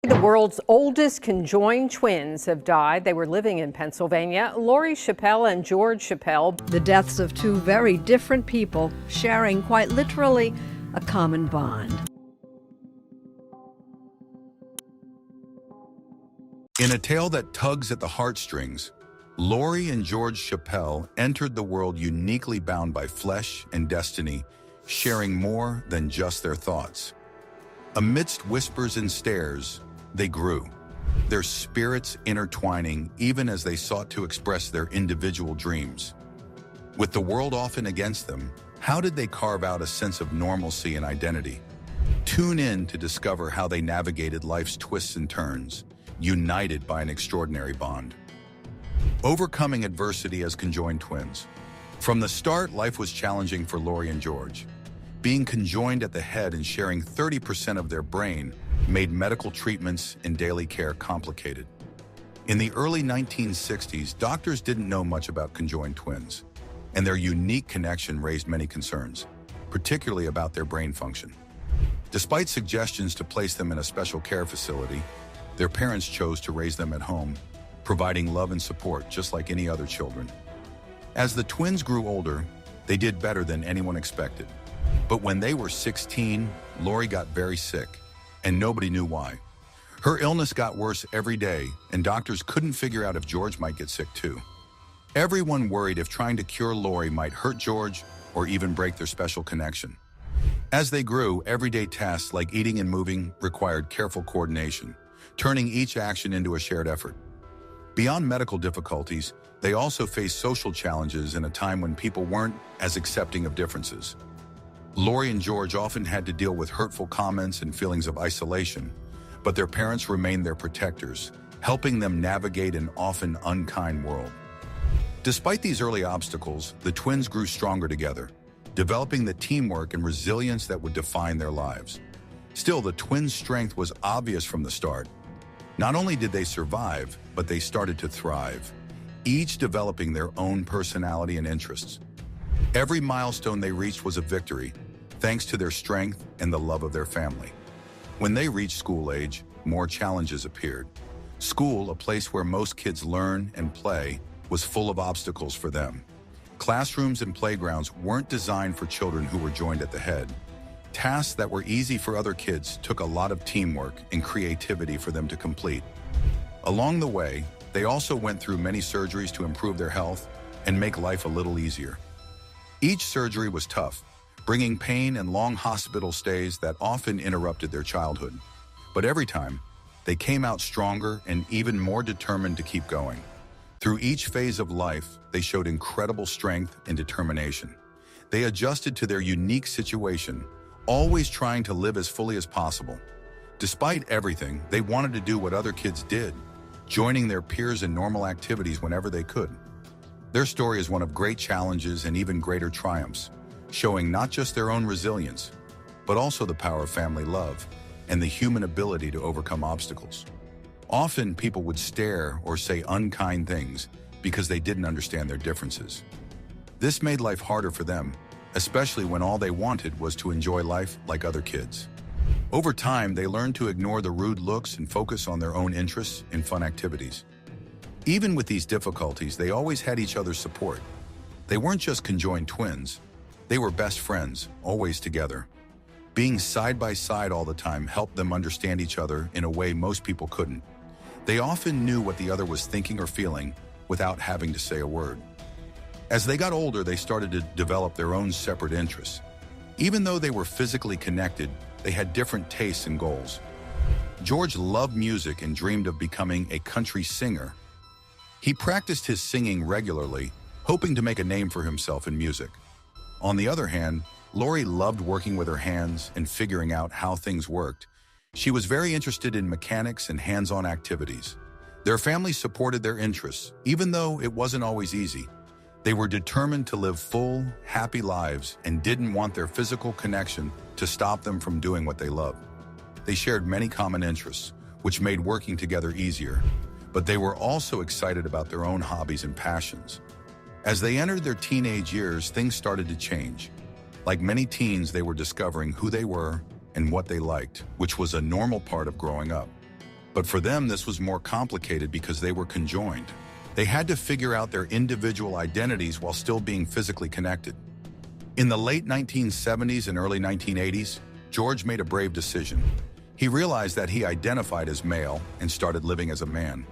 The world's oldest conjoined twins have died. They were living in Pennsylvania. George Schappell and George Schappell. The deaths of two very different people sharing quite literally a common bond. In a tale that tugs at the heartstrings, Lori and George Schappell entered the world uniquely bound by flesh and destiny, sharing more than just their thoughts. Amidst whispers and stares, they grew, their spirits intertwining even as they sought to express their individual dreams. With the world often against them, how did they carve out a sense of normalcy and identity? Tune in to discover how they navigated life's twists and turns, united by an extraordinary bond. Overcoming adversity as conjoined twins. From the start, life was challenging for Lori and George. Being conjoined at the head and sharing 30% of their brain made medical treatments and daily care complicated. In the early 1960s, doctors didn't know much about conjoined twins, and their unique connection raised many concerns, particularly about their brain function. Despite suggestions to place them in a special care facility, their parents chose to raise them at home, providing love and support just like any other children. As the twins grew older, they did better than anyone expected. But when they were 16, Lori got very sick, and nobody knew why. Her illness got worse every day, and doctors couldn't figure out if George might get sick too. Everyone worried if trying to cure Lori might hurt George or even break their special connection. As they grew, everyday tasks like eating and moving required careful coordination, turning each action into a shared effort. Beyond medical difficulties, they also faced social challenges in a time when people weren't as accepting of differences. Lori and George often had to deal with hurtful comments and feelings of isolation, but their parents remained their protectors, helping them navigate an often unkind world. Despite these early obstacles, the twins grew stronger together, developing the teamwork and resilience that would define their lives. Still, the twins' strength was obvious from the start. Not only did they survive, but they started to thrive, each developing their own personality and interests. Every milestone they reached was a victory, thanks to their strength and the love of their family. When they reached school age, more challenges appeared. School, a place where most kids learn and play, was full of obstacles for them. Classrooms and playgrounds weren't designed for children who were joined at the head. Tasks that were easy for other kids took a lot of teamwork and creativity for them to complete. Along the way, they also went through many surgeries to improve their health and make life a little easier. Each surgery was tough, bringing pain and long hospital stays that often interrupted their childhood. But every time, they came out stronger and even more determined to keep going. Through each phase of life, they showed incredible strength and determination. They adjusted to their unique situation, always trying to live as fully as possible. Despite everything, they wanted to do what other kids did, joining their peers in normal activities whenever they could. Their story is one of great challenges and even greater triumphs, showing not just their own resilience, but also the power of family love and the human ability to overcome obstacles. Often, people would stare or say unkind things because they didn't understand their differences. This made life harder for them, especially when all they wanted was to enjoy life like other kids. Over time, they learned to ignore the rude looks and focus on their own interests and fun activities. Even with these difficulties, they always had each other's support. They weren't just conjoined twins, they were best friends, always together. Being side by side all the time helped them understand each other in a way most people couldn't. They often knew what the other was thinking or feeling without having to say a word. As they got older, they started to develop their own separate interests. Even though they were physically connected, they had different tastes and goals. George loved music and dreamed of becoming a country singer. He practiced his singing regularly, hoping to make a name for himself in music. On the other hand, Lori loved working with her hands and figuring out how things worked. She was very interested in mechanics and hands-on activities. Their family supported their interests, even though it wasn't always easy. They were determined to live full, happy lives and didn't want their physical connection to stop them from doing what they loved. They shared many common interests, which made working together easier, but they were also excited about their own hobbies and passions. As they entered their teenage years, things started to change. Like many teens, they were discovering who they were and what they liked, which was a normal part of growing up. But for them, this was more complicated because they were conjoined. They had to figure out their individual identities while still being physically connected. In the late 1970s and early 1980s, George made a brave decision. He realized that he identified as male and started living as a man.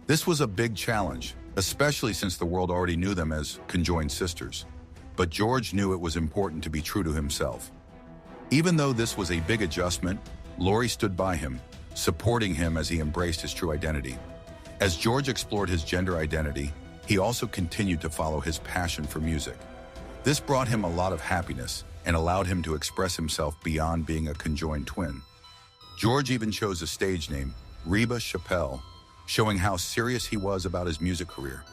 This was a big challenge, especially since the world already knew them as conjoined sisters. But George knew it was important to be true to himself. Even though this was a big adjustment, Laurie stood by him, supporting him as he embraced his true identity. As George explored his gender identity, he also continued to follow his passion for music. This brought him a lot of happiness and allowed him to express himself beyond being a conjoined twin. George even chose a stage name, George Schappell, showing how serious he was about his music career.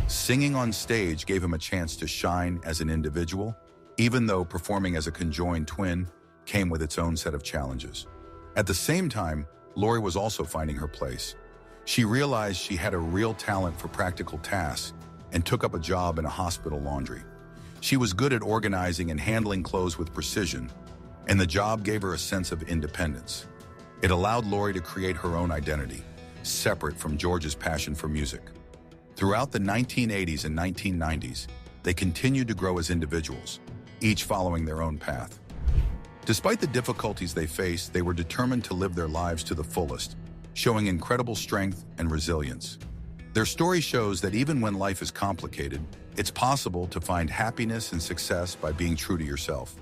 Singing on stage gave him a chance to shine as an individual, even though performing as a conjoined twin came with its own set of challenges. At the same time, Laurie was also finding her place. She realized she had a real talent for practical tasks and took up a job in a hospital laundry. She was good at organizing and handling clothes with precision, and the job gave her a sense of independence. It allowed Laurie to create her own identity, separate from George's passion for music. Throughout the 1980s and 1990s, they continued to grow as individuals, each following their own path. Despite the difficulties they faced, they were determined to live their lives to the fullest, showing incredible strength and resilience. Their story shows that even when life is complicated, it's possible to find happiness and success by being true to yourself.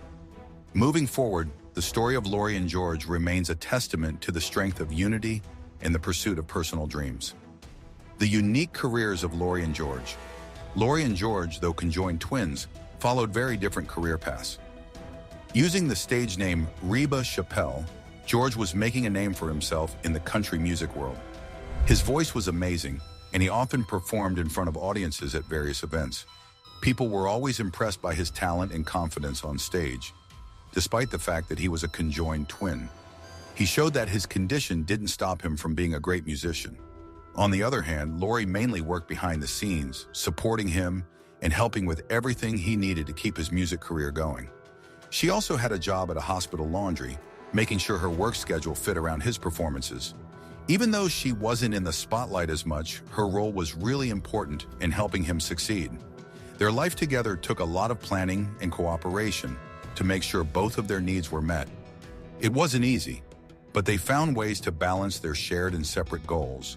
Moving forward, the story of Laurie and George remains a testament to the strength of unity and the pursuit of personal dreams. The unique careers of Laurie and George. Laurie and George, though conjoined twins, followed very different career paths. Using the stage name George Schappell, George was making a name for himself in the country music world. His voice was amazing, and he often performed in front of audiences at various events. People were always impressed by his talent and confidence on stage, despite the fact that he was a conjoined twin. He showed that his condition didn't stop him from being a great musician. On the other hand, Laurie mainly worked behind the scenes, supporting him and helping with everything he needed to keep his music career going. She also had a job at a hospital laundry, making sure her work schedule fit around his performances. Even though she wasn't in the spotlight as much, her role was really important in helping him succeed. Their life together took a lot of planning and cooperation to make sure both of their needs were met. It wasn't easy, but they found ways to balance their shared and separate goals,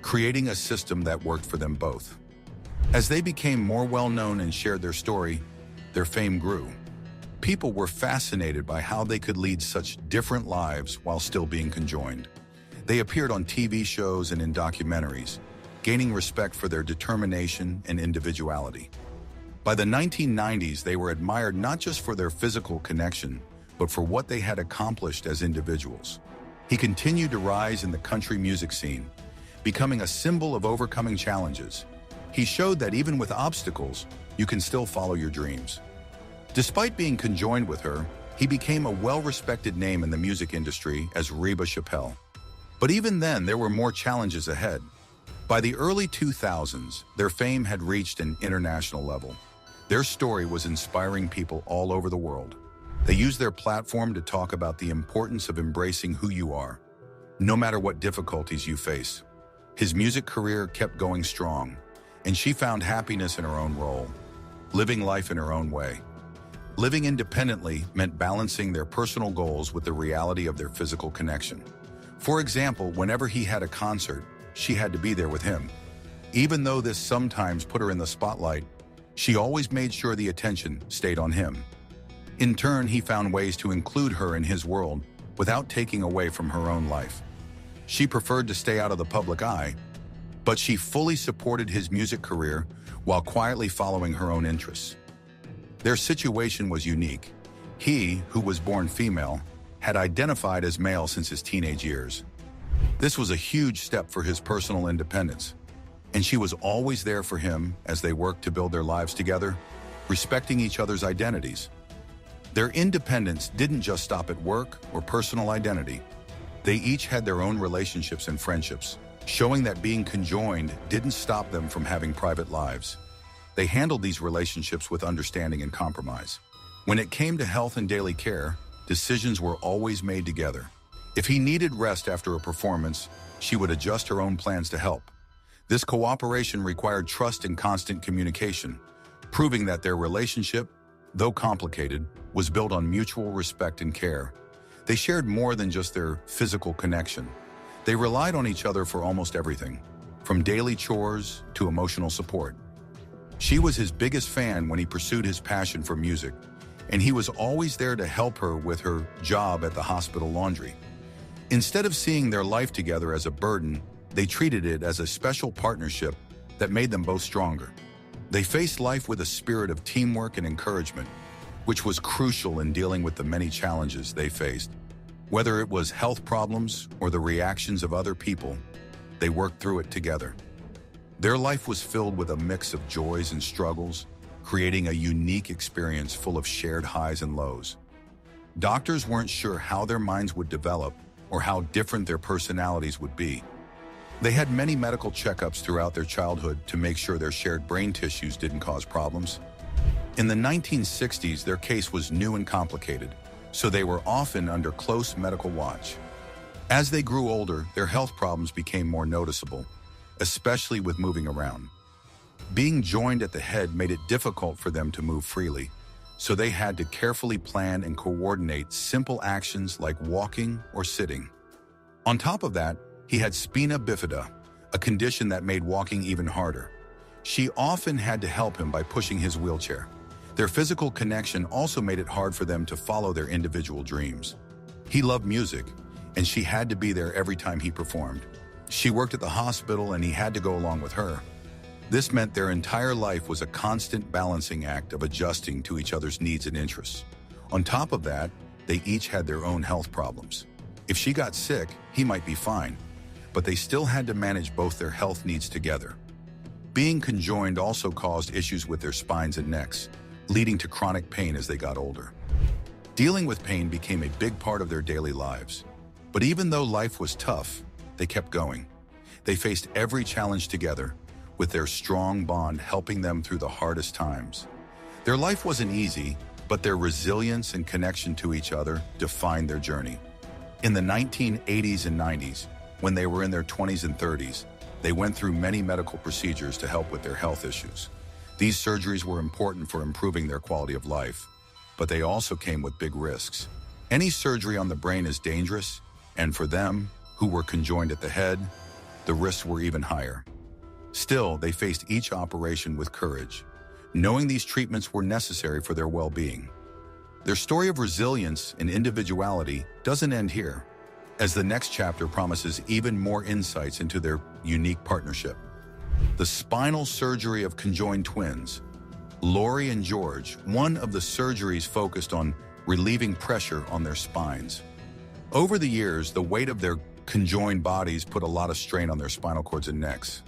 creating a system that worked for them both. As they became more well-known and shared their story, their fame grew. People were fascinated by how they could lead such different lives while still being conjoined. They appeared on TV shows and in documentaries, gaining respect for their determination and individuality. By the 1990s, they were admired not just for their physical connection, but for what they had accomplished as individuals. He continued to rise in the country music scene, becoming a symbol of overcoming challenges. He showed that even with obstacles, you can still follow your dreams. Despite being conjoined with her, he became a well-respected name in the music industry as George Schappell. But even then, there were more challenges ahead. By the early 2000s, their fame had reached an international level. Their story was inspiring people all over the world. They used their platform to talk about the importance of embracing who you are, no matter what difficulties you face. His music career kept going strong, and she found happiness in her own role, living life in her own way. Living independently meant balancing their personal goals with the reality of their physical connection. For example, whenever he had a concert, she had to be there with him. Even though this sometimes put her in the spotlight, she always made sure the attention stayed on him. In turn, he found ways to include her in his world without taking away from her own life. She preferred to stay out of the public eye, but she fully supported his music career while quietly following her own interests. Their situation was unique. He, who was born female, had identified as male since his teenage years. This was a huge step for his personal independence, and she was always there for him as they worked to build their lives together, respecting each other's identities. Their independence didn't just stop at work or personal identity. They each had their own relationships and friendships, showing that being conjoined didn't stop them from having private lives. They handled these relationships with understanding and compromise. When it came to health and daily care, decisions were always made together. If he needed rest after a performance, she would adjust her own plans to help. This cooperation required trust and constant communication, proving that their relationship, though complicated, was built on mutual respect and care. They shared more than just their physical connection. They relied on each other for almost everything, from daily chores to emotional support. She was his biggest fan when he pursued his passion for music, and he was always there to help her with her job at the hospital laundry. Instead of seeing their life together as a burden, they treated it as a special partnership that made them both stronger. They faced life with a spirit of teamwork and encouragement, which was crucial in dealing with the many challenges they faced. Whether it was health problems or the reactions of other people, they worked through it together. Their life was filled with a mix of joys and struggles, creating a unique experience full of shared highs and lows. Doctors weren't sure how their minds would develop or how different their personalities would be. They had many medical checkups throughout their childhood to make sure their shared brain tissues didn't cause problems. In the 1960s, their case was new and complicated, so they were often under close medical watch. As they grew older, their health problems became more noticeable, especially with moving around. Being joined at the head made it difficult for them to move freely, so they had to carefully plan and coordinate simple actions like walking or sitting. On top of that, he had spina bifida, a condition that made walking even harder. She often had to help him by pushing his wheelchair. Their physical connection also made it hard for them to follow their individual dreams. He loved music, and she had to be there every time he performed. She worked at the hospital, and he had to go along with her. This meant their entire life was a constant balancing act of adjusting to each other's needs and interests. On top of that, they each had their own health problems. If she got sick, he might be fine, but they still had to manage both their health needs together. Being conjoined also caused issues with their spines and necks, leading to chronic pain as they got older. Dealing with pain became a big part of their daily lives. But even though life was tough, they kept going. They faced every challenge together, with their strong bond helping them through the hardest times. Their life wasn't easy, but their resilience and connection to each other defined their journey. In the 1980s and 90s, when they were in their 20s and 30s, they went through many medical procedures to help with their health issues. These surgeries were important for improving their quality of life, but they also came with big risks. Any surgery on the brain is dangerous, and for them, who were conjoined at the head, the risks were even higher. Still, they faced each operation with courage, knowing these treatments were necessary for their well-being. Their story of resilience and individuality doesn't end here, as the next chapter promises even more insights into their unique partnership. The spinal surgery of conjoined twins. Lori and George, one of the surgeries focused on relieving pressure on their spines. Over the years, the weight of their conjoined bodies put a lot of strain on their spinal cords and necks.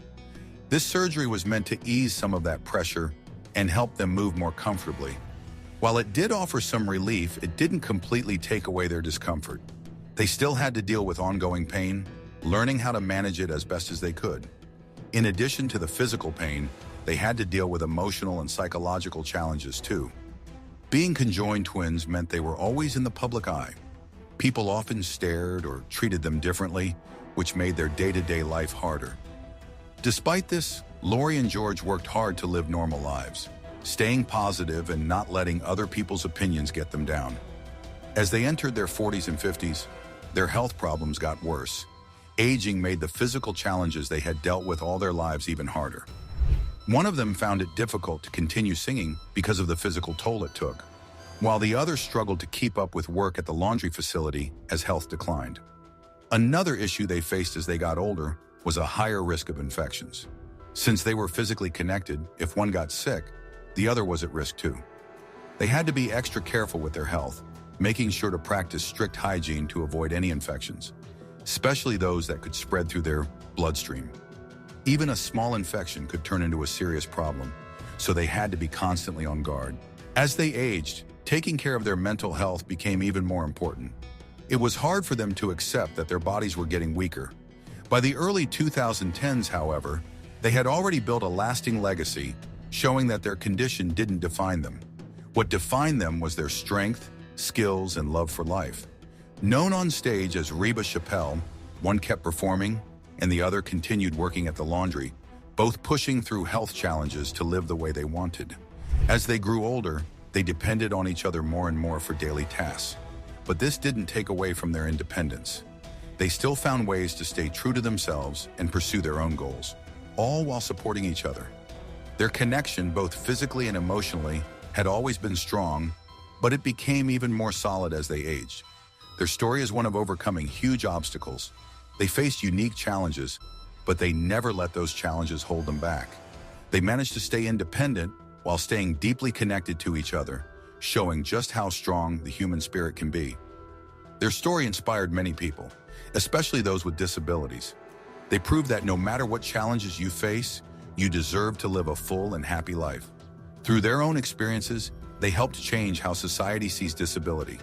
This surgery was meant to ease some of that pressure and help them move more comfortably. While it did offer some relief, it didn't completely take away their discomfort. They still had to deal with ongoing pain, learning how to manage it as best as they could. In addition to the physical pain, they had to deal with emotional and psychological challenges too. Being conjoined twins meant they were always in the public eye. People often stared or treated them differently, which made their day-to-day life harder. Despite this, Lori and George worked hard to live normal lives, staying positive and not letting other people's opinions get them down. As they entered their 40s and 50s, their health problems got worse. Aging made the physical challenges they had dealt with all their lives even harder. One of them found it difficult to continue singing because of the physical toll it took, while the other struggled to keep up with work at the laundry facility as health declined. Another issue they faced as they got older was a higher risk of infections. Since they were physically connected, if one got sick, the other was at risk too. They had to be extra careful with their health, making sure to practice strict hygiene to avoid any infections, especially those that could spread through their bloodstream. Even a small infection could turn into a serious problem, so they had to be constantly on guard. As they aged, taking care of their mental health became even more important. It was hard for them to accept that their bodies were getting weaker. By the early 2010s, however, they had already built a lasting legacy, showing that their condition didn't define them. What defined them was their strength, skills, and love for life. Known on stage as George Schappell, one kept performing, and the other continued working at the laundry, both pushing through health challenges to live the way they wanted. As they grew older, they depended on each other more and more for daily tasks. But this didn't take away from their independence. They still found ways to stay true to themselves and pursue their own goals, all while supporting each other. Their connection, both physically and emotionally, had always been strong, but it became even more solid as they aged. Their story is one of overcoming huge obstacles. They faced unique challenges, but they never let those challenges hold them back. They managed to stay independent while staying deeply connected to each other, showing just how strong the human spirit can be. Their story inspired many people, especially those with disabilities. They proved that no matter what challenges you face, you deserve to live a full and happy life. Through their own experiences, they helped change how society sees disability,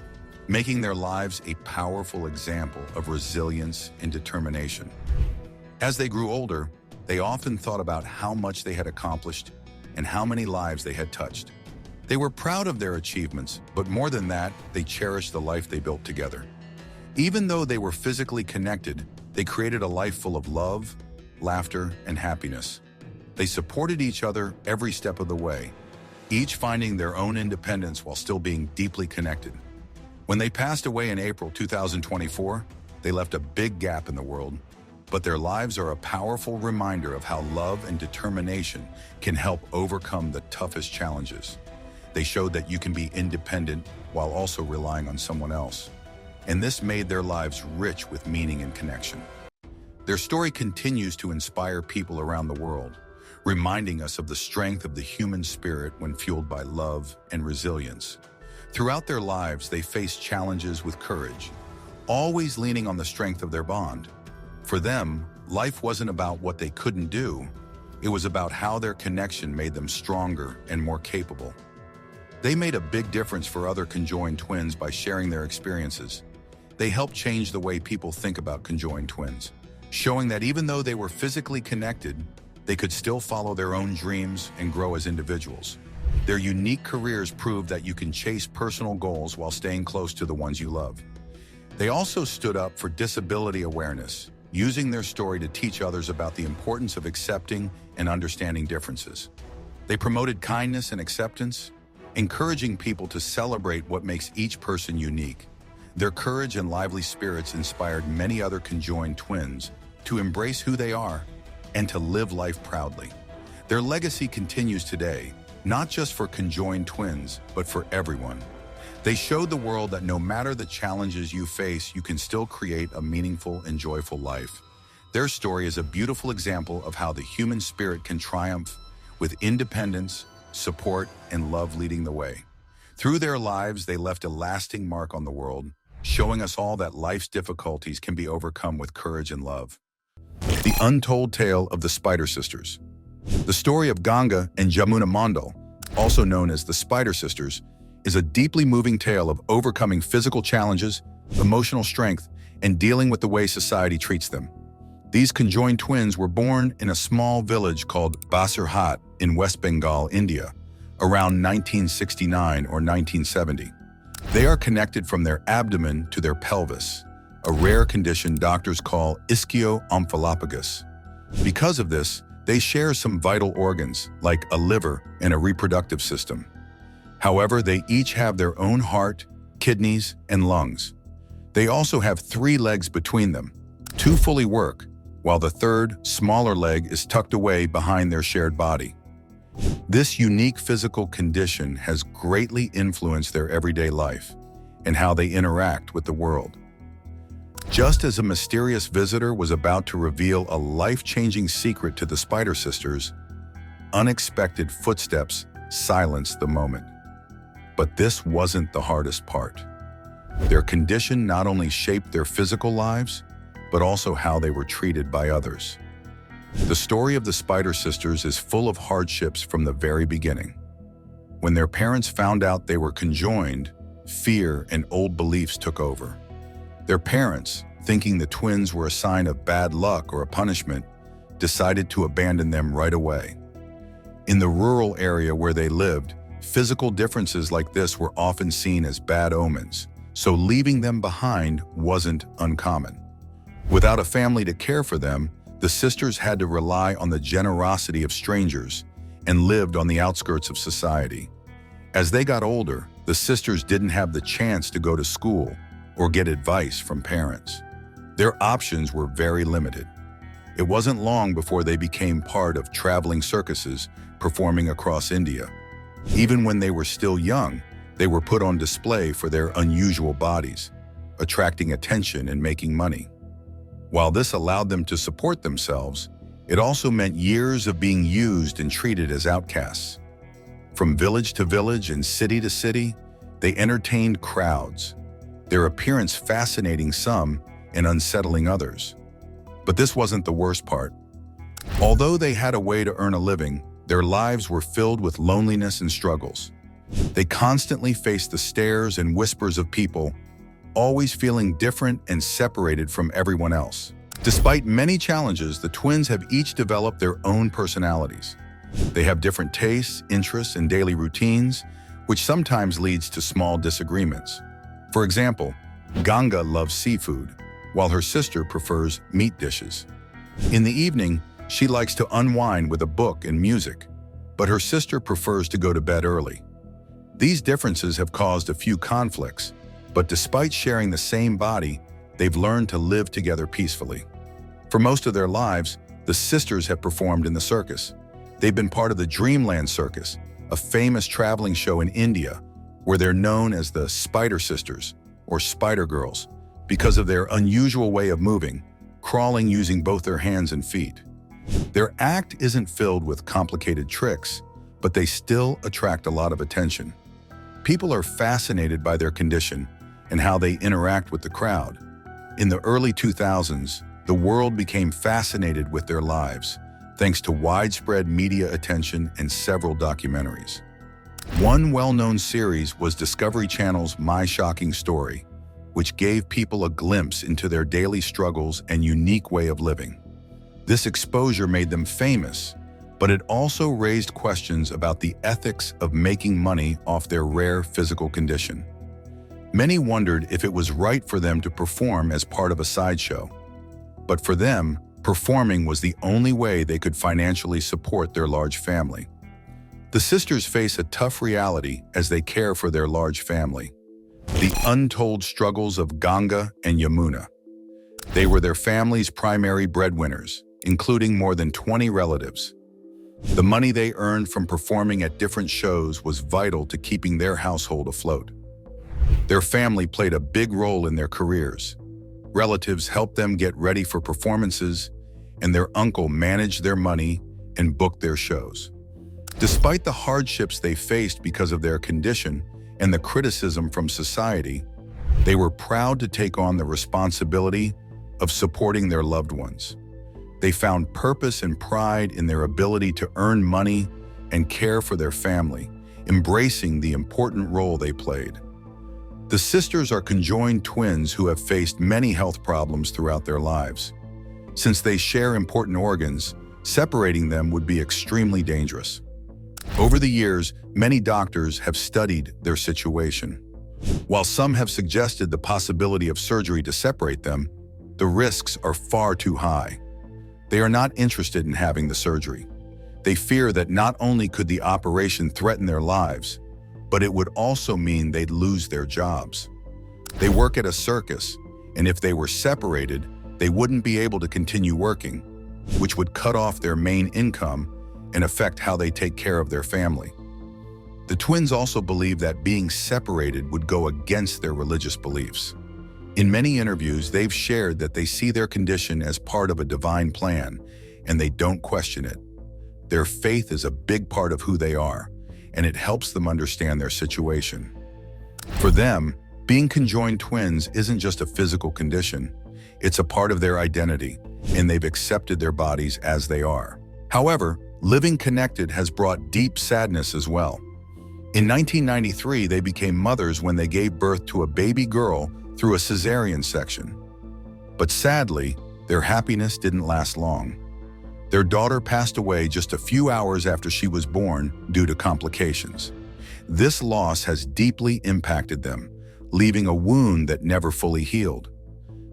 making their lives a powerful example of resilience and determination. As they grew older, they often thought about how much they had accomplished and how many lives they had touched. They were proud of their achievements, but more than that, they cherished the life they built together. Even though they were physically connected, they created a life full of love, laughter, and happiness. They supported each other every step of the way, each finding their own independence while still being deeply connected. When they passed away in April 2024, they left a big gap in the world, but their lives are a powerful reminder of how love and determination can help overcome the toughest challenges. They showed that you can be independent while also relying on someone else. And this made their lives rich with meaning and connection. Their story continues to inspire people around the world, reminding us of the strength of the human spirit when fueled by love and resilience. Throughout their lives, they faced challenges with courage, always leaning on the strength of their bond. For them, life wasn't about what they couldn't do. It was about how their connection made them stronger and more capable. They made a big difference for other conjoined twins by sharing their experiences. They helped change the way people think about conjoined twins, showing that even though they were physically connected, they could still follow their own dreams and grow as individuals. Their unique careers proved that you can chase personal goals while staying close to the ones you love. They also stood up for disability awareness, using their story to teach others about the importance of accepting and understanding differences. They promoted kindness and acceptance, encouraging people to celebrate what makes each person unique. Their courage and lively spirits inspired many other conjoined twins to embrace who they are and to live life proudly. Their legacy continues today, not just for conjoined twins, but for everyone. They showed the world that no matter the challenges you face, you can still create a meaningful and joyful life. Their story is a beautiful example of how the human spirit can triumph with independence, support, and love leading the way. Through their lives, they left a lasting mark on the world, showing us all that life's difficulties can be overcome with courage and love. The untold tale of the Spider Sisters. The story of Ganga and Jamuna Mandal, also known as the Spider Sisters, is a deeply moving tale of overcoming physical challenges, emotional strength, and dealing with the way society treats them. These conjoined twins were born in a small village called Basirhat in West Bengal, India, around 1969 or 1970. They are connected from their abdomen to their pelvis, a rare condition doctors call ischio-omphalopagus. Because of this, they share some vital organs, like a liver and a reproductive system. However, they each have their own heart, kidneys, and lungs. They also have 3 legs between them. 2 fully work, while the third, smaller leg is tucked away behind their shared body. This unique physical condition has greatly influenced their everyday life and how they interact with the world. Just as a mysterious visitor was about to reveal a life-changing secret to the Spider Sisters, unexpected footsteps silenced the moment. But this wasn't the hardest part. Their condition not only shaped their physical lives, but also how they were treated by others. The story of the Spider Sisters is full of hardships from the very beginning. When their parents found out they were conjoined, fear and old beliefs took over. Their parents, thinking the twins were a sign of bad luck or a punishment, decided to abandon them right away. In the rural area where they lived, physical differences like this were often seen as bad omens, so leaving them behind wasn't uncommon. Without a family to care for them, the sisters had to rely on the generosity of strangers and lived on the outskirts of society. As they got older, the sisters didn't have the chance to go to school or get advice from parents. Their options were very limited. It wasn't long before they became part of traveling circuses performing across India. Even when they were still young, they were put on display for their unusual bodies, attracting attention and making money. While this allowed them to support themselves, it also meant years of being used and treated as outcasts. From village to village and city to city, they entertained crowds, their appearance fascinating some and unsettling others. But this wasn't the worst part. Although they had a way to earn a living, their lives were filled with loneliness and struggles. They constantly faced the stares and whispers of people, always feeling different and separated from everyone else. Despite many challenges, the twins have each developed their own personalities. They have different tastes, interests, and daily routines, which sometimes leads to small disagreements. For example, Ganga loves seafood, while her sister prefers meat dishes. In the evening, she likes to unwind with a book and music, but her sister prefers to go to bed early. These differences have caused a few conflicts, but despite sharing the same body, they've learned to live together peacefully. For most of their lives, the sisters have performed in the circus. They've been part of the Dreamland Circus, a famous traveling show in India, where they're known as the Spider Sisters, or Spider Girls, because of their unusual way of moving, crawling using both their hands and feet. Their act isn't filled with complicated tricks, but they still attract a lot of attention. People are fascinated by their condition and how they interact with the crowd. In the early 2000s, the world became fascinated with their lives, thanks to widespread media attention and several documentaries. One well-known series was Discovery Channel's My Shocking Story, which gave people a glimpse into their daily struggles and unique way of living. This exposure made them famous, but it also raised questions about the ethics of making money off their rare physical condition. Many wondered if it was right for them to perform as part of a sideshow. But for them, performing was the only way they could financially support their large family. The sisters face a tough reality as they care for their large family: the untold struggles of Ganga and Yamuna. They were their family's primary breadwinners, including more than 20 relatives. The money they earned from performing at different shows was vital to keeping their household afloat. Their family played a big role in their careers. Relatives helped them get ready for performances, and their uncle managed their money and booked their shows. Despite the hardships they faced because of their condition and the criticism from society, they were proud to take on the responsibility of supporting their loved ones. They found purpose and pride in their ability to earn money and care for their family, embracing the important role they played. The sisters are conjoined twins who have faced many health problems throughout their lives. Since they share important organs, separating them would be extremely dangerous. Over the years, many doctors have studied their situation. While some have suggested the possibility of surgery to separate them, the risks are far too high. They are not interested in having the surgery. They fear that not only could the operation threaten their lives, but it would also mean they'd lose their jobs. They work at a circus, and if they were separated, they wouldn't be able to continue working, which would cut off their main income and affect how they take care of their family. The twins also believe that being separated would go against their religious beliefs. In many interviews, they've shared that they see their condition as part of a divine plan, and they don't question it. Their faith is a big part of who they are, and it helps them understand their situation. For them, being conjoined twins isn't just a physical condition, it's a part of their identity, and they've accepted their bodies as they are. However, living connected has brought deep sadness as well. In 1993, they became mothers when they gave birth to a baby girl through a cesarean section. But sadly, their happiness didn't last long. Their daughter passed away just a few hours after she was born due to complications. This loss has deeply impacted them, leaving a wound that never fully healed.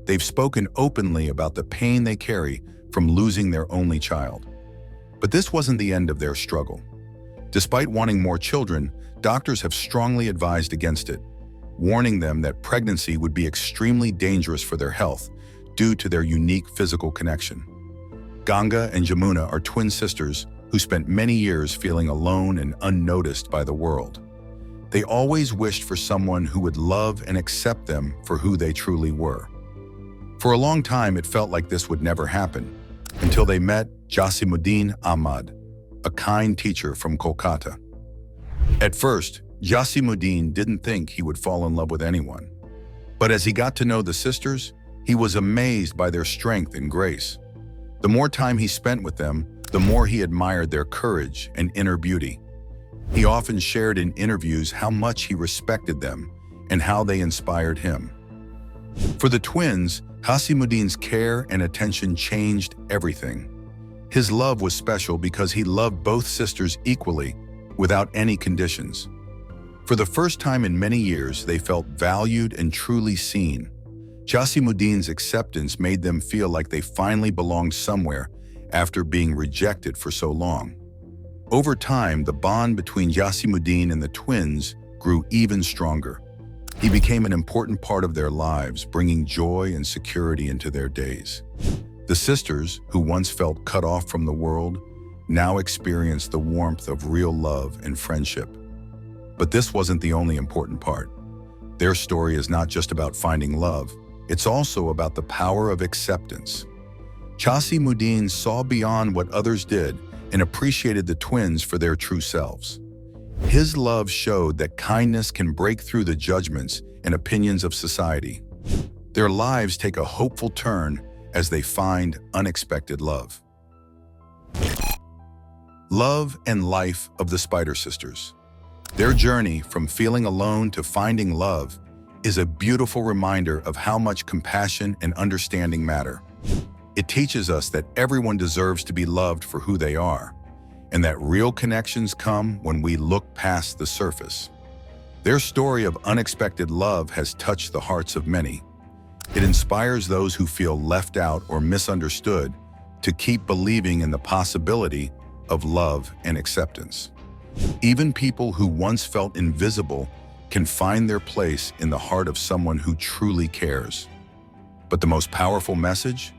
They've spoken openly about the pain they carry, from losing their only child. But this wasn't the end of their struggle. Despite wanting more children, doctors have strongly advised against it, warning them that pregnancy would be extremely dangerous for their health due to their unique physical connection. Ganga and Jamuna are twin sisters who spent many years feeling alone and unnoticed by the world. They always wished for someone who would love and accept them for who they truly were. For a long time, it felt like this would never happen, until they met Jasimuddin Ahmad, a kind teacher from Kolkata. At first, Jasimuddin didn't think he would fall in love with anyone. But as he got to know the sisters, he was amazed by their strength and grace. The more time he spent with them, the more he admired their courage and inner beauty. He often shared in interviews how much he respected them and how they inspired him. For the twins, Jasimuddin's care and attention changed everything. His love was special because he loved both sisters equally, without any conditions. For the first time in many years, they felt valued and truly seen. Jasimuddin's acceptance made them feel like they finally belonged somewhere after being rejected for so long. Over time, the bond between Jasimuddin and the twins grew even stronger. He became an important part of their lives, bringing joy and security into their days. The sisters, who once felt cut off from the world, now experienced the warmth of real love and friendship. But this wasn't the only important part. Their story is not just about finding love, it's also about the power of acceptance. Jasimuddin saw beyond what others did and appreciated the twins for their true selves. His love showed that kindness can break through the judgments and opinions of society. Their lives take a hopeful turn as they find unexpected love. Love and life of the Spider Sisters. Their journey from feeling alone to finding love is a beautiful reminder of how much compassion and understanding matter. It teaches us that everyone deserves to be loved for who they are, and that real connections come when we look past the surface. Their story of unexpected love has touched the hearts of many. It inspires those who feel left out or misunderstood to keep believing in the possibility of love and acceptance. Even people who once felt invisible can find their place in the heart of someone who truly cares. But the most powerful message?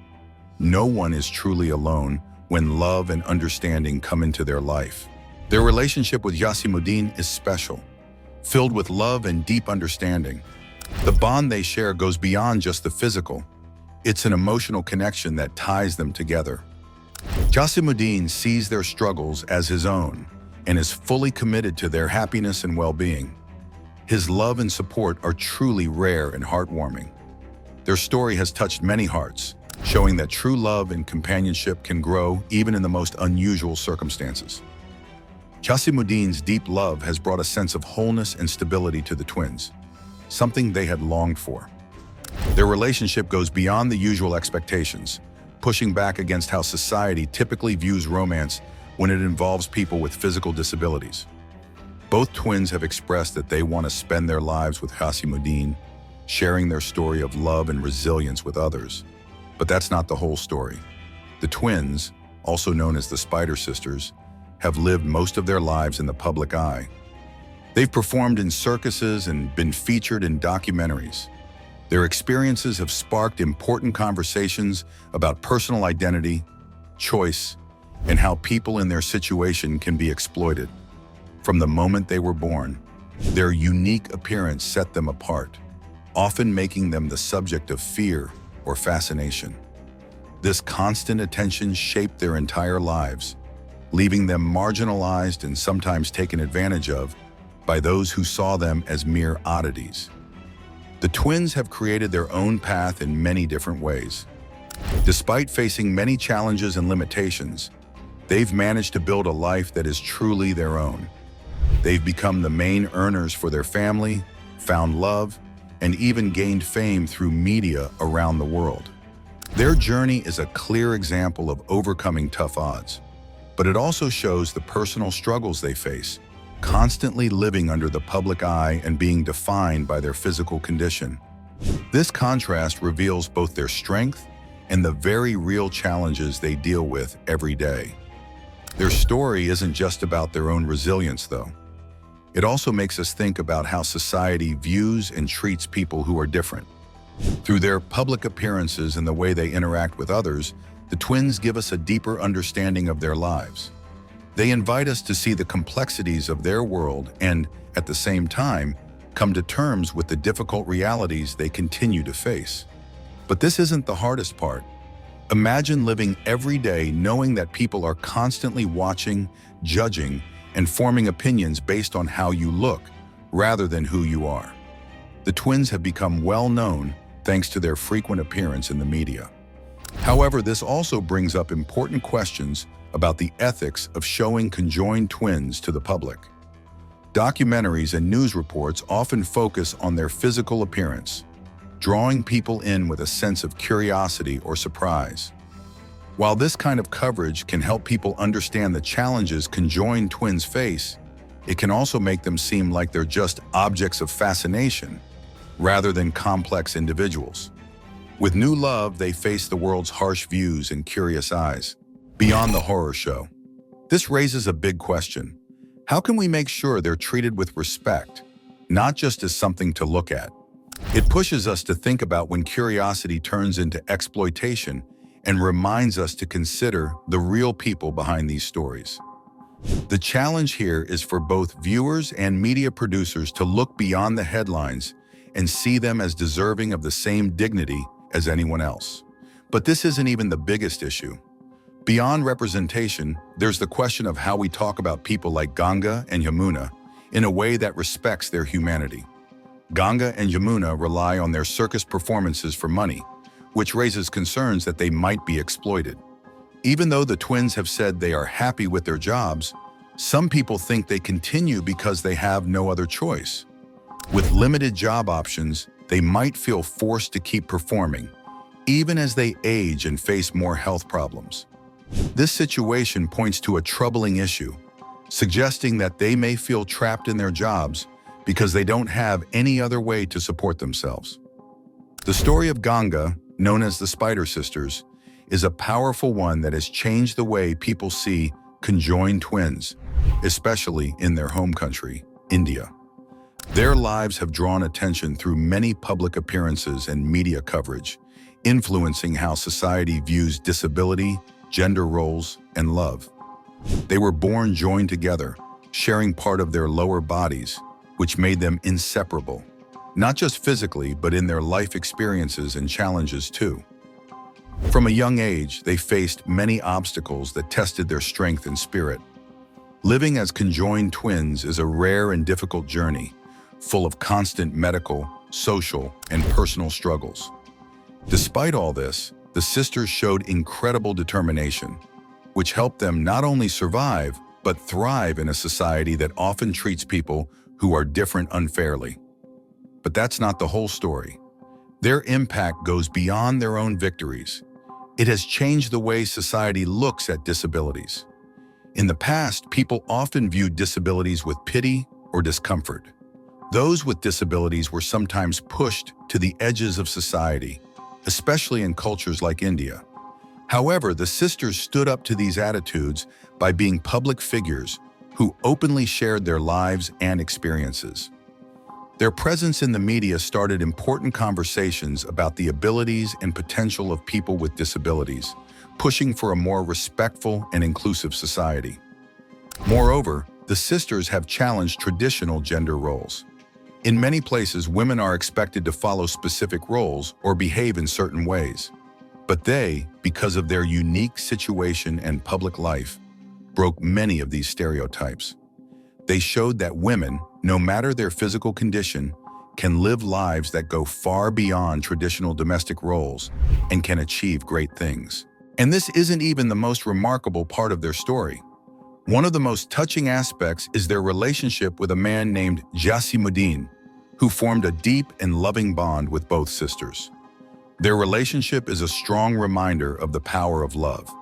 No one is truly alone when love and understanding come into their life. Their relationship with Jasimuddin is special, filled with love and deep understanding. The bond they share goes beyond just the physical. It's an emotional connection that ties them together. Jasimuddin sees their struggles as his own and is fully committed to their happiness and well-being. His love and support are truly rare and heartwarming. Their story has touched many hearts, showing that true love and companionship can grow even in the most unusual circumstances. Jasimuddin's deep love has brought a sense of wholeness and stability to the twins, something they had longed for. Their relationship goes beyond the usual expectations, pushing back against how society typically views romance when it involves people with physical disabilities. Both twins have expressed that they want to spend their lives with Jasimuddin, sharing their story of love and resilience with others. But that's not the whole story. The twins, also known as the Spider Sisters, have lived most of their lives in the public eye. They've performed in circuses and been featured in documentaries. Their experiences have sparked important conversations about personal identity, choice, and how people in their situation can be exploited. From the moment they were born, their unique appearance set them apart, often making them the subject of fear or fascination. This constant attention shaped their entire lives, leaving them marginalized and sometimes taken advantage of by those who saw them as mere oddities. The twins have created their own path in many different ways. Despite facing many challenges and limitations, they've managed to build a life that is truly their own. They've become the main earners for their family, found love, and even gained fame through media around the world. Their journey is a clear example of overcoming tough odds, but it also shows the personal struggles they face, constantly living under the public eye and being defined by their physical condition. This contrast reveals both their strength and the very real challenges they deal with every day. Their story isn't just about their own resilience, though. It also makes us think about how society views and treats people who are different. Through their public appearances and the way they interact with others, the twins give us a deeper understanding of their lives. They invite us to see the complexities of their world and, at the same time, come to terms with the difficult realities they continue to face. But this isn't the hardest part. Imagine living every day knowing that people are constantly watching, judging, and forming opinions based on how you look, rather than who you are. The twins have become well known thanks to their frequent appearance in the media. However, this also brings up important questions about the ethics of showing conjoined twins to the public. Documentaries and news reports often focus on their physical appearance, drawing people in with a sense of curiosity or surprise. While this kind of coverage can help people understand the challenges conjoined twins face, it can also make them seem like they're just objects of fascination, rather than complex individuals. With new love, they face the world's harsh views and curious eyes. Beyond the horror show, this raises a big question. How can we make sure they're treated with respect, not just as something to look at? It pushes us to think about when curiosity turns into exploitation and reminds us to consider the real people behind these stories. The challenge here is for both viewers and media producers to look beyond the headlines and see them as deserving of the same dignity as anyone else. But this isn't even the biggest issue. Beyond representation, there's the question of how we talk about people like Ganga and Yamuna in a way that respects their humanity. Ganga and Yamuna rely on their circus performances for money, which raises concerns that they might be exploited. Even though the twins have said they are happy with their jobs, some people think they continue because they have no other choice. With limited job options, they might feel forced to keep performing, even as they age and face more health problems. This situation points to a troubling issue, suggesting that they may feel trapped in their jobs because they don't have any other way to support themselves. The story of Ganga, known as the Spider Sisters, is a powerful one that has changed the way people see conjoined twins, especially in their home country, India. Their lives have drawn attention through many public appearances and media coverage, influencing how society views disability, gender roles, and love. They were born joined together, sharing part of their lower bodies, which made them inseparable, not just physically, but in their life experiences and challenges too. From a young age, they faced many obstacles that tested their strength and spirit. Living as conjoined twins is a rare and difficult journey, full of constant medical, social, and personal struggles. Despite all this, the sisters showed incredible determination, which helped them not only survive, but thrive in a society that often treats people who are different unfairly. But that's not the whole story. Their impact goes beyond their own victories. It has changed the way society looks at disabilities. In the past, people often viewed disabilities with pity or discomfort. Those with disabilities were sometimes pushed to the edges of society, especially in cultures like India. However, the sisters stood up to these attitudes by being public figures who openly shared their lives and experiences. Their presence in the media started important conversations about the abilities and potential of people with disabilities, pushing for a more respectful and inclusive society. Moreover, the sisters have challenged traditional gender roles. In many places, women are expected to follow specific roles or behave in certain ways. But they, because of their unique situation and public life, broke many of these stereotypes. They showed that women, no matter their physical condition, can live lives that go far beyond traditional domestic roles and can achieve great things. And this isn't even the most remarkable part of their story. One of the most touching aspects is their relationship with a man named Jasimuddin, who formed a deep and loving bond with both sisters. Their relationship is a strong reminder of the power of love,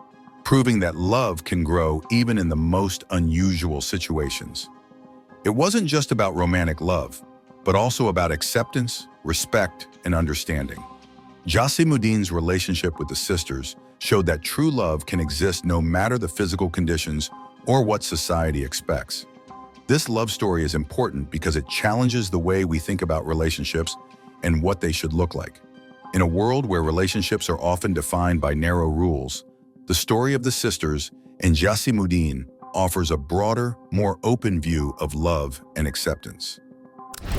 proving that love can grow even in the most unusual situations. It wasn't just about romantic love, but also about acceptance, respect, and understanding. Jasimuddin's relationship with the sisters showed that true love can exist no matter the physical conditions or what society expects. This love story is important because it challenges the way we think about relationships and what they should look like. In a world where relationships are often defined by narrow rules, the story of the sisters and Jasimuddin offers a broader, more open view of love and acceptance.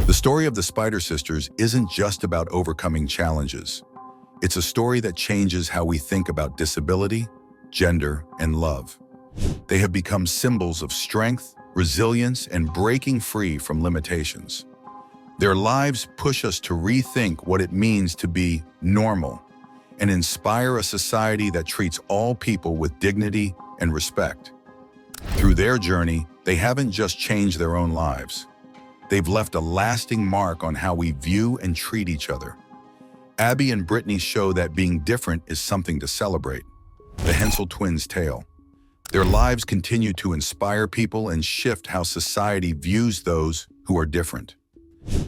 The story of the Spider Sisters isn't just about overcoming challenges. It's a story that changes how we think about disability, gender, and love. They have become symbols of strength, resilience, and breaking free from limitations. Their lives push us to rethink what it means to be normal and inspire a society that treats all people with dignity and respect. Through their journey, they haven't just changed their own lives. They've left a lasting mark on how we view and treat each other. Abby and Brittany show that being different is something to celebrate. The Hensel twins' tale. Their lives continue to inspire people and shift how society views those who are different.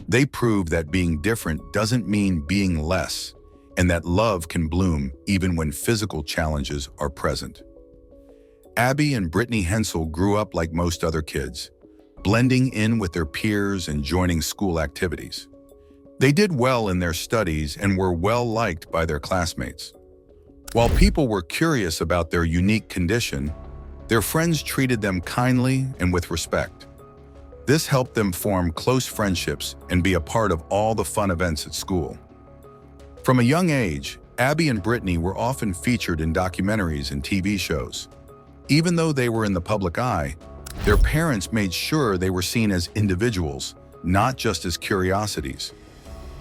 They prove that being different doesn't mean being less, and that love can bloom even when physical challenges are present. Abby and Brittany Hensel grew up like most other kids, blending in with their peers and joining school activities. They did well in their studies and were well liked by their classmates. While people were curious about their unique condition, their friends treated them kindly and with respect. This helped them form close friendships and be a part of all the fun events at school. From a young age, Abby and Brittany were often featured in documentaries and TV shows. Even though they were in the public eye, their parents made sure they were seen as individuals, not just as curiosities.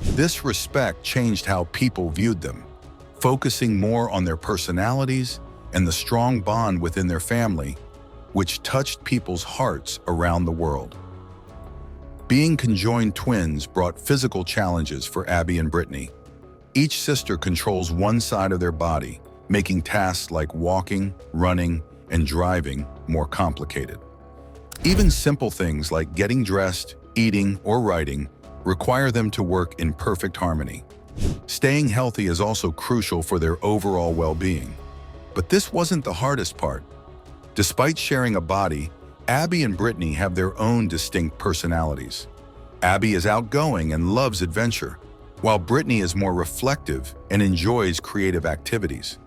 This respect changed how people viewed them, focusing more on their personalities and the strong bond within their family, which touched people's hearts around the world. Being conjoined twins brought physical challenges for Abby and Brittany. Each sister controls one side of their body, making tasks like walking, running, and driving more complicated. Even simple things like getting dressed, eating, or writing require them to work in perfect harmony. Staying healthy is also crucial for their overall well-being. But this wasn't the hardest part. Despite sharing a body, Abby and Brittany have their own distinct personalities. Abby is outgoing and loves adventure, while Brittany is more reflective and enjoys creative activities.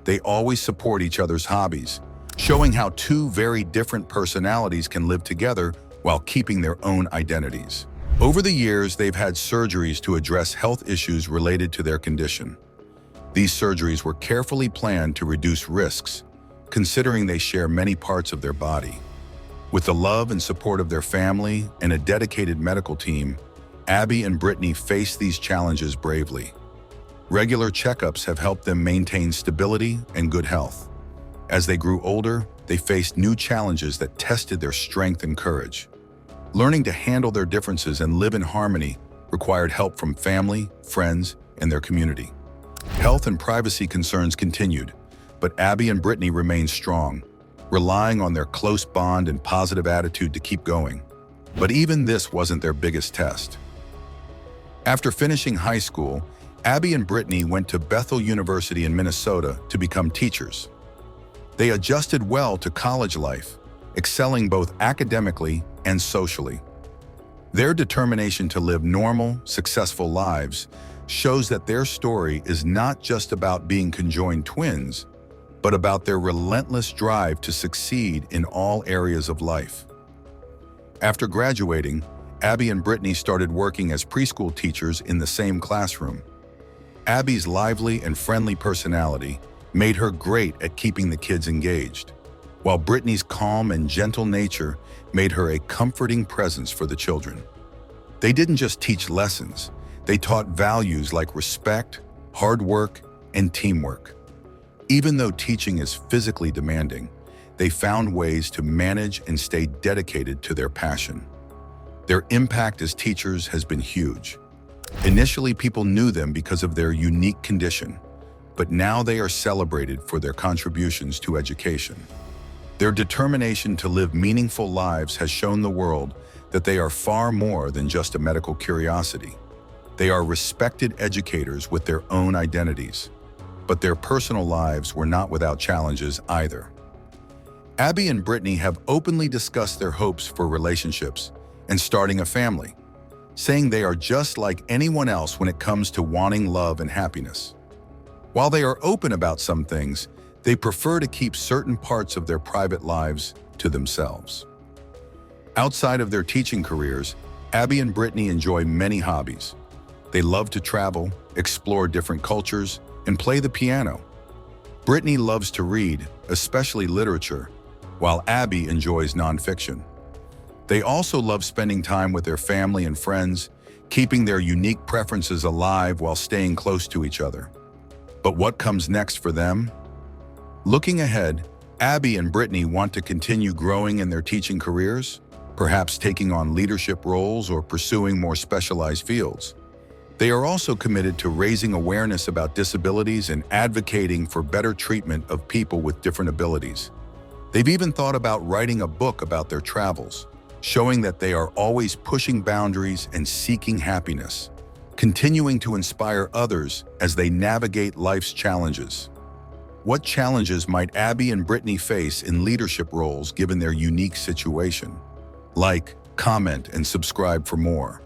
They always support each other's hobbies, showing how two very different personalities can live together while keeping their own identities. Over the years, they've had surgeries to address health issues related to their condition. These surgeries were carefully planned to reduce risks, considering they share many parts of their body. With the love and support of their family and a dedicated medical team, Abby and Brittany face these challenges bravely. Regular checkups have helped them maintain stability and good health. As they grew older, they faced new challenges that tested their strength and courage. Learning to handle their differences and live in harmony required help from family, friends, and their community. Health and privacy concerns continued, but Abby and Brittany remained strong, relying on their close bond and positive attitude to keep going. But even this wasn't their biggest test. After finishing high school, Abby and Brittany went to Bethel University in Minnesota to become teachers. They adjusted well to college life, excelling both academically and socially. Their determination to live normal, successful lives shows that their story is not just about being conjoined twins, but about their relentless drive to succeed in all areas of life. After graduating, Abby and Brittany started working as preschool teachers in the same classroom. Abby's lively and friendly personality made her great at keeping the kids engaged, while Brittany's calm and gentle nature made her a comforting presence for the children. They didn't just teach lessons, they taught values like respect, hard work, and teamwork. Even though teaching is physically demanding, they found ways to manage and stay dedicated to their passion. Their impact as teachers has been huge. Initially, people knew them because of their unique condition, but now they are celebrated for their contributions to education. Their determination to live meaningful lives has shown the world that they are far more than just a medical curiosity. They are respected educators with their own identities. But their personal lives were not without challenges either. Abby and Brittany have openly discussed their hopes for relationships and starting a family, saying they are just like anyone else when it comes to wanting love and happiness. While they are open about some things, they prefer to keep certain parts of their private lives to themselves. Outside of their teaching careers, Abby and Brittany enjoy many hobbies. They love to travel, explore different cultures, and play the piano. Brittany loves to read, especially literature, while Abby enjoys nonfiction. They also love spending time with their family and friends, keeping their unique preferences alive while staying close to each other. But what comes next for them? Looking ahead, Abby and Brittany want to continue growing in their teaching careers, perhaps taking on leadership roles or pursuing more specialized fields. They are also committed to raising awareness about disabilities and advocating for better treatment of people with different abilities. They've even thought about writing a book about their travels, showing that they are always pushing boundaries and seeking happiness, continuing to inspire others as they navigate life's challenges. What challenges might Abby and Brittany face in leadership roles given their unique situation? Like, comment, and subscribe for more.